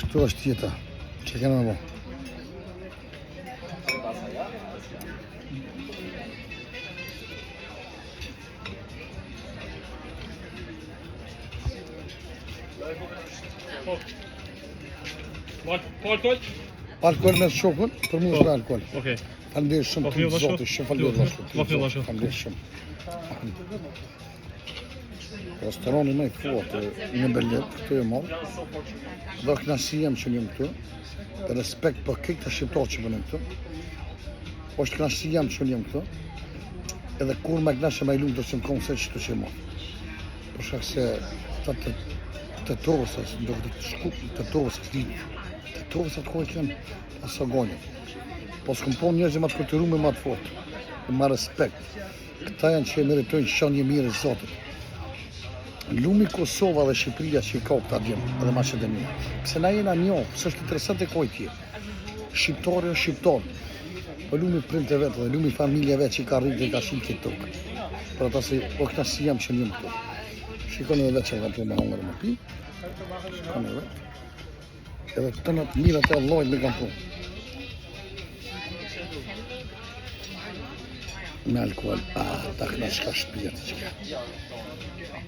Kështu është jeta. Që kena më bo? Alkool me shokun, për mu është me alkool. Okej. Faleminderit shumë të zotë, shumë faleminderit vashku. Faleminderit shumë. Restorani më i fortë në Berlin, këtu e marrë. Dhe kënaqësi jam që jam këtu. Respekt për këtë shqiptar që punon këtu. Është kënaqësi jam që jam këtu. Edhe kur më kënaqem më i lumtur që më kom se çdo që më. Për shkak se të tosës, do të shkup të tosës ditë. Të tosës atë kohë kanë asogonje. Po s'kom po njerëz më të kulturuar më të fortë. Me respekt. Këta janë që meritojnë shënje mirë e Zotit. Lumi Kosova dhe Shqipëria që i ka këta djemë, edhe Maqedonia. Pse na jena njohë, pse është interesant e koj tje. Shqiptari është shqiptar. Po lumi printe vetë dhe lumi familja vetë që ka rritë dhe ka shilë këtë tokë. Për ata se o këta si jam që njëm këtu. Shikoni edhe vetë që nga të me hongër më pi. Shikoni edhe vetë. Edhe të në të mirët e Allahit me kam punë. Me alkohol, ta këna shka shpijat që ka.